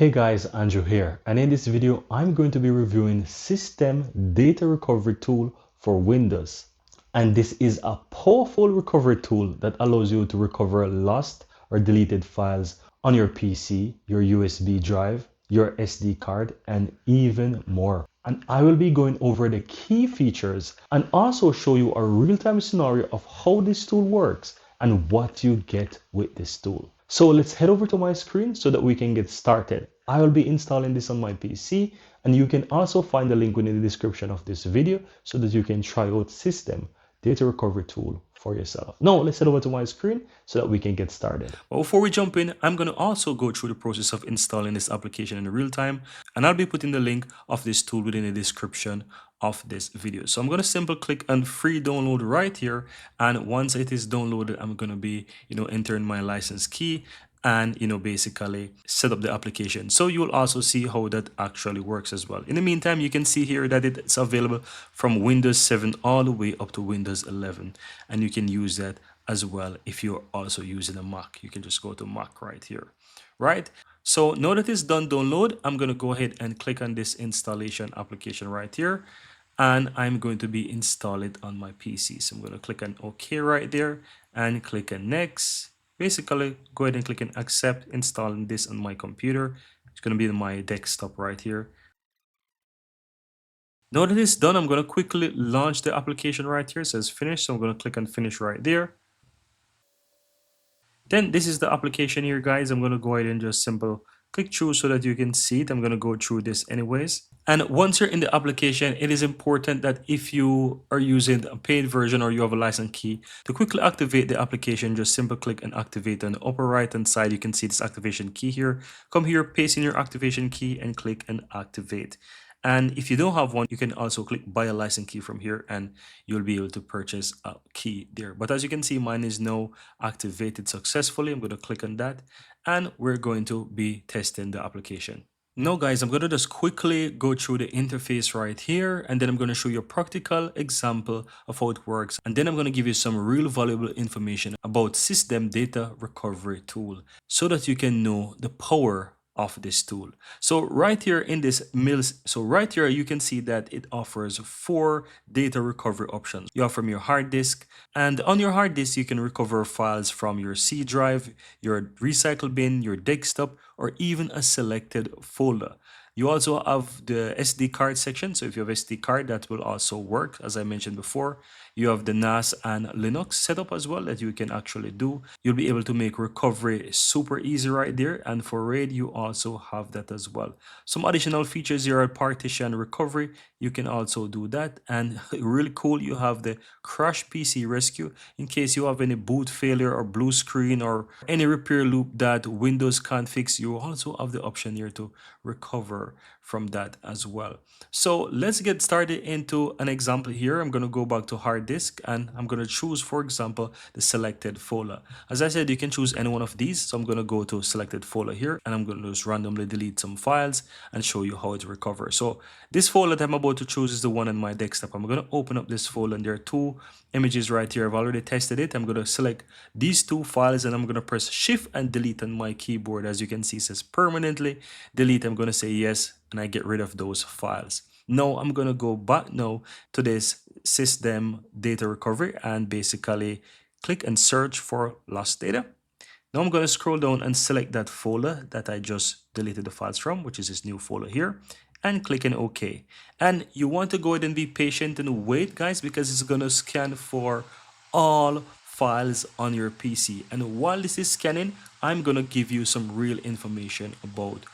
Hey guys, Andrew here, and in this video I'm going to be reviewing Cisdem Data Recovery tool for Windows. And this is a powerful recovery tool that allows you to recover lost or deleted files on your PC, your USB drive, your SD card, and even more. And I will be going over the key features and also show you a real-time scenario of how this tool works and what you get with this tool. So let's head over to my screen so that we can get started. I will be installing this on my PC, and you can also find the link within the description of this video so that you can try out Cisdem Data Recovery tool for yourself. Now let's head over to my screen so that we can get started. But before we jump in, I'm going to also go through the process of installing this application in real time, and I'll be putting the link of this tool within the description of this video. So I'm going to simply click on free download right here, and once it is downloaded, I'm going to be entering my license key and basically set up the application. So you will also see how that actually works as well. In the meantime, you can see here that it's available from Windows 7 all the way up to Windows 11, and you can use that as well if you're also using a Mac. You can just go to Mac right here, right? So now that it's done download, I'm going to go ahead and click on this installation application right here, and I'm going to be install it on my PC. So I'm going to click on OK right there and click on next. Basically, go ahead and click on accept, installing this on my computer. It's going to be my desktop right here. Now that it's done, I'm going to quickly launch the application right here. It says finish, so I'm going to click on finish right there. Then this is the application here, guys. I'm going to go ahead and just simple click through so that you can see it. I'm going to go through this anyways. And once you're in the application, it is important that if you are using a paid version or you have a license key, to quickly activate the application, just simple click and activate. On the upper right hand side, you can see this activation key here. Come here, paste in your activation key and click and activate. And if you don't have one, you can also click buy a license key from here and you'll be able to purchase a key there. But as you can see, mine is now activated successfully. I'm going to click on that and we're going to be testing the application. Now guys, I'm going to just quickly go through the interface right here, and then I'm going to show you a practical example of how it works, and then I'm going to give you some real valuable information about Cisdem Data Recovery tool so that you can know the power of this tool. So right here in this right here you can see that it offers 4 data recovery options. You have from your hard disk, and on your hard disk you can recover files from your C drive, your recycle bin, your desktop, or even a selected folder. You also have the SD card section. So if you have SD card, that will also work. As I mentioned before, you have the NAS and Linux setup as well that you can actually do. You'll be able to make recovery super easy right there. And for RAID, you also have that as well. Some additional features here are partition recovery. You can also do that. And really cool, you have the crash PC rescue in case you have any boot failure or blue screen or any repair loop that Windows can't fix. You also have the option here to recover from that as well. So let's get started into an example here. I'm going to go back to hard disk and I'm going to choose, for example, the selected folder. As I said, you can choose any one of these. So I'm going to go to selected folder here and I'm going to just randomly delete some files and show you how it recovers. So this folder that I'm about to choose is the one on my desktop. I'm going to open up this folder and there are 2 images right here. I've already tested it. I'm going to select these 2 files and I'm going to press shift and delete on my keyboard. As you can see, it says permanently delete. I'm going to say yes and I get rid of those files. Now I'm going to go back now to this Cisdem Data Recovery and basically click and search for lost data. Now I'm going to scroll down and select that folder that I just deleted the files from, which is this new folder here, and click on OK. And you want to go ahead and be patient and wait, guys, because it's going to scan for all files on your PC. And while this is scanning, I'm going to give you some real information about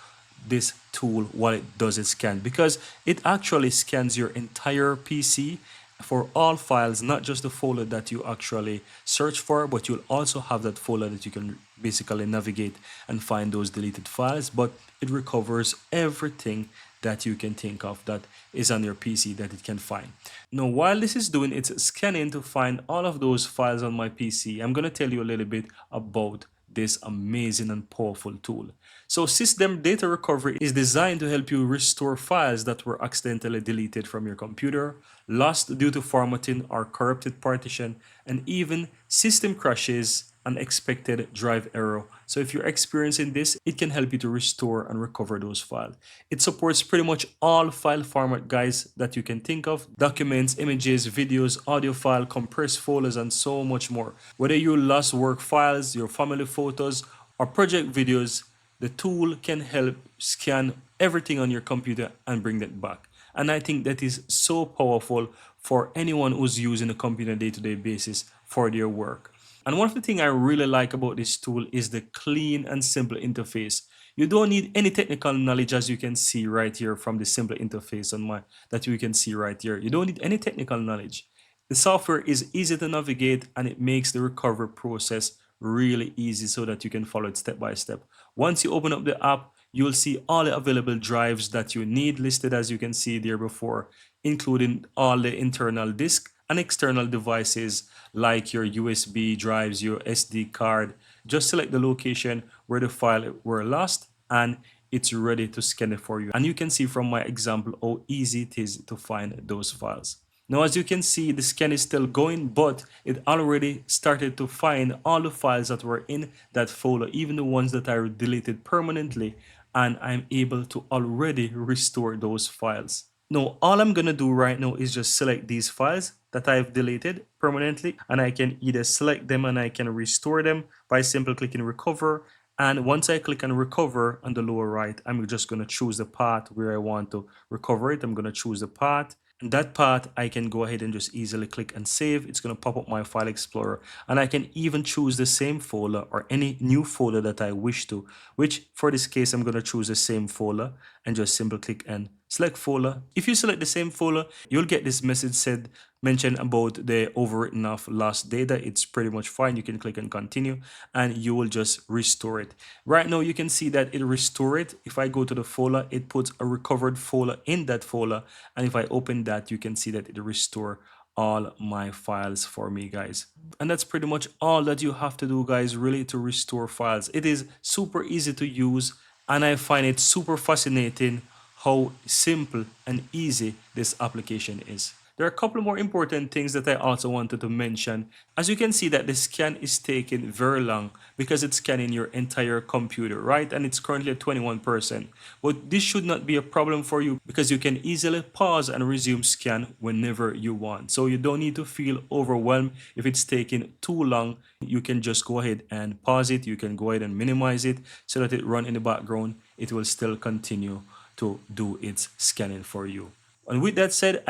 this tool while it does its scan, because it actually scans your entire PC for all files, not just the folder that you actually search for, but you'll also have that folder that you can basically navigate and find those deleted files. But it recovers everything that you can think of that is on your PC that it can find. Now, while this is doing its scanning to find all of those files on my PC, I'm going to tell you a little bit about this amazing and powerful tool. So Cisdem Data Recovery is designed to help you restore files that were accidentally deleted from your computer, lost due to formatting or corrupted partition, and even system crashes unexpected drive error. So if you're experiencing this, it can help you to restore and recover those files. It supports pretty much all file format, guys, that you can think of: documents, images, videos, audio file, compressed folders, and so much more. Whether you lost work files, your family photos, or project videos, the tool can help scan everything on your computer and bring that back. And I think that is so powerful for anyone who's using a computer on a day-to-day basis for their work. And one of the things I really like about this tool is the clean and simple interface. You don't need any technical knowledge, as you can see right here from the simple interface on my that you can see right here. You don't need any technical knowledge. The software is easy to navigate, and it makes the recovery process really easy so that you can follow it step by step. Once you open up the app, you'll see all the available drives that you need listed, as you can see there before, including all the internal disk and external devices like your USB drives, your SD card. Just select the location where the file were lost, and it's ready to scan it for you. And you can see from my example how easy it is to find those files. Now, as you can see, the scan is still going, but it already started to find all the files that were in that folder, even the ones that I deleted permanently, and I'm able to already restore those files. Now, all I'm gonna do right now is just select these files that I've deleted permanently, and I can either select them and I can restore them by simply clicking recover. And once I click on recover on the lower right, I'm just gonna choose the path where I want to recover it. I'm gonna choose the path. And that path, I can go ahead and just easily click and save. It's going to pop up my file explorer, and I can even choose the same folder or any new folder that I wish to, which for this case, I'm going to choose the same folder and just simply click and select folder. If you select the same folder, you'll get this message said mention about the overwritten of lost data. It's pretty much fine. You can click and continue, and you will just restore it. Right now, you can see that it restore it. If I go to the folder, it puts a recovered folder in that folder, and if I open that, you can see that it restore all my files for me, guys. And that's pretty much all that you have to do, guys, really, to restore files. It is super easy to use, and I find it super fascinating how simple and easy this application is. There are a couple more important things that I also wanted to mention. As you can see that the scan is taking very long because it's scanning your entire computer, right? And it's currently at 21%. But this should not be a problem for you because you can easily pause and resume scan whenever you want. So you don't need to feel overwhelmed if it's taking too long. You can just go ahead and pause it. You can go ahead and minimize it so that it run in the background. It will still continue to do its scanning for you. And with that said,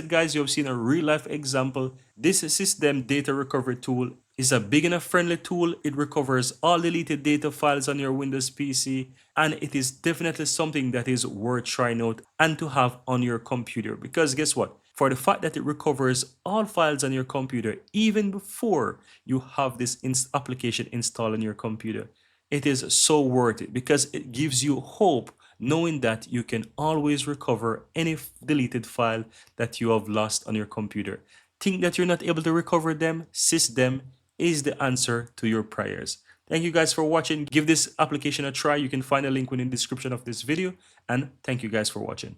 guys, you have seen a real life example. This Cisdem Data Recovery tool is a big enough friendly tool. It recovers all deleted data files on your Windows PC, and it is definitely something that is worth trying out and to have on your computer. Because guess what? For the fact that it recovers all files on your computer even before you have this application installed on your computer, it is so worth it because it gives you hope knowing that you can always recover any deleted file that you have lost on your computer. Think that you're not able to recover them? Cisdem is the answer to your prayers. Thank you guys for watching. Give this application a try. You can find a link within the description of this video. And thank you guys for watching.